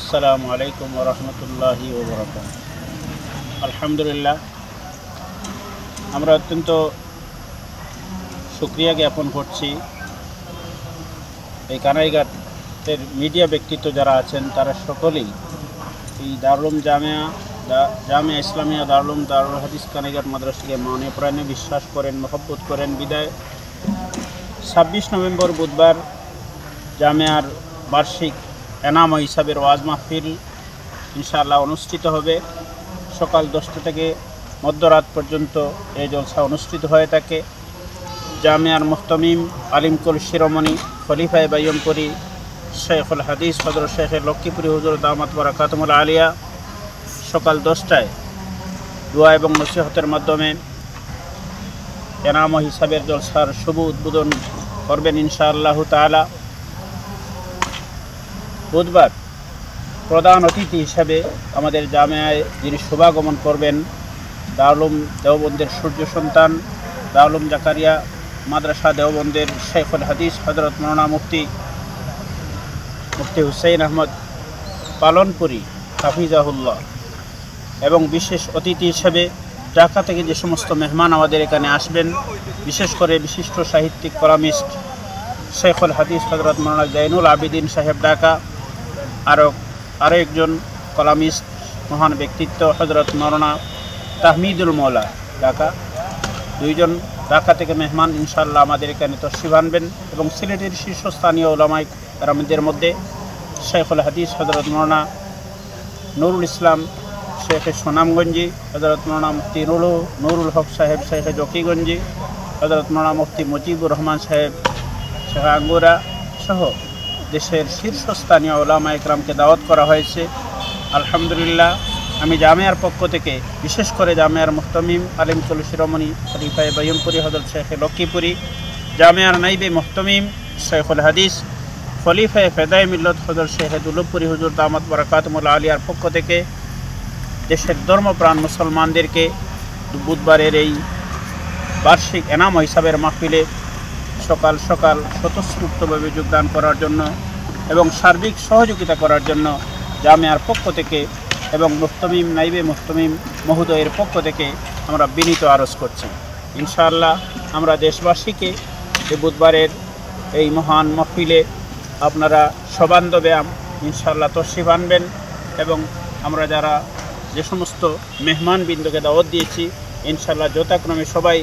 আসসালামু আলাইকুম ওয়া রাহমাতুল্লাহি ওয়া বারাকাতুহু। আলহামদুলিল্লাহ, আমরা অত্যন্ত শুকরিয়া জ্ঞাপন করছি এই কানাইঘাটের মিডিয়া ব্যক্তিত্ব যারা আছেন তারা সকলেই এই দারুল জামিয়া ইসলামিয়া দারুল হাদিস কানাইঘাট মাদ্রাসাকে মনে প্রাণে বিশ্বাস করেন, মহব্বত করেন বিদায় 26 নভেম্বর বুধবার জামিয়ার বার্ষিক এনাম হিসাবের ওয়াজ মাহফিল ইনশাআল্লাহ অনুষ্ঠিত হবে। সকাল 10টা থেকে মধ্যরাত পর্যন্ত এই জলসা অনুষ্ঠিত হয়ে থাকে। জামিয়ার মুহতামিম আলিমকুল শিরোমণি খলিফায়ে বাইয়মপুরি শেখুল হাদিস হযরত শেখ লক্ষ্মীপুরি হুজুর দামাত বারাকাতুহুল আলিয়া সকাল 10টায় দোয়া এবং নসিহতের মাধ্যমে এনাম হিসাবের জলসার শুভ উদ্বোধন করবেন ইনশাআল্লাহু তাআলা। বুধবার প্রধান অতিথি হিসাবে আমাদের জামিয়ায় যিনি শুভাগমন করবেন দারুল দেওবন্দের সূর্য সন্তান দারুল জাকারিয়া মাদ্রাসা দেওবন্দের শেখুল হাদিস হযরত মাওলানা মুফতি হুসাইন আহমদ পালনপুরি হাফিজাহুল্লাহ এবং বিশেষ অতিথি হিসেবে ঢাকা থেকে যে সমস্ত মেহমান আমাদের এখানে আসবেন, বিশেষ করে বিশিষ্ট সাহিত্যিক কলামিস্ট শেখুল হাদিস হযরত মাওলানা জাইনুল আবিদিন সাহেব ঢাকা, আরও একজন কলামিস্ট মহান ব্যক্তিত্ব হযরত মাওলানা তাহমিদুল মৌলা ঢাকা, দুইজন ঢাকা থেকে মেহমান ইনশাআল্লাহ আমাদের এখানে তশরিফ আনবেন। এবং সিলেটের শীর্ষস্থানীয় উলামায়ে কেরামদের মধ্যে শেখুল হাদিস হযরত মাওলানা নুরুল ইসলাম শেখে সুনামগঞ্জি, হযরত মাওলানা মুফতি নুরুল হক সাহেব শেখে জকিগঞ্জি, হযরত মাওলানা মুফতি মুজিবুর রহমান সাহেব শেখ আঙ্গুরা সহ দেশের শীর্ষস্থানীয় উলামায়ে কেরামকে দাওয়াত করা হয়েছে। আলহামদুলিল্লাহ, আমি জামিয়ার পক্ষ থেকে বিশেষ করে জামিয়ার মুহতামিম আলিমকুল শিরোমণি খলিফায়ে বাইয়মপুরি হযরত শেখ লক্ষ্মীপুরি, জামিয়ার নাইবে মুহতামিম শেখুল হাদিস খলিফায়ে ফেদায়ে মিল্লত হযরত শেখ দুলুপুরি হুজুর দামাত বারাকাতুহুল আলিয়ার পক্ষ থেকে দেশের ধর্মপ্রাণ মুসলমানদেরকে বুধবারের এই বার্ষিক এনাম হিসাবের মাহফিলে সকাল সকাল স্বতঃস্ফূর্তভাবে যোগদান করার জন্য এবং সার্বিক সহযোগিতা করার জন্য জামিয়ার পক্ষ থেকে এবং মুহতামিম নাইবে মুহতামিম মহোদয়ের পক্ষ থেকে আমরা বিনীত আরজ করছি। ইনশাআল্লাহ আমরা দেশবাসীকে এই বুধবারের এই মহান মাহফিলে আপনারা সবান্ধবে ইনশাআল্লাহ তশরিফ আনবেন এবং আমরা যারা যে সমস্ত মেহমানবৃন্দকে দাওয়াত দিয়েছি ইনশাআল্লাহ যথাক্রমে সবাই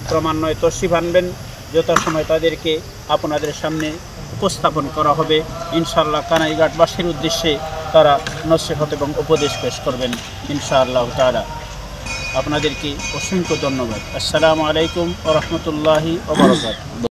ক্রমান্বয়ে তশরিফ আনবেন। যথাসময় তাদেরকে আপনাদের সামনে উপস্থাপন করা হবে। ইনশাআল্লাহ কানাইঘাটবাসীর উদ্দেশ্যে তারা নসিহত এবং উপদেশ পেশ করবেন ইনশাআল্লাহ তাআলা। আপনাদেরকে অসংখ্য ধন্যবাদ। আসসালামু আলাইকুম ওয়া রাহমাতুল্লাহি ওয়া বারাকাতুহু।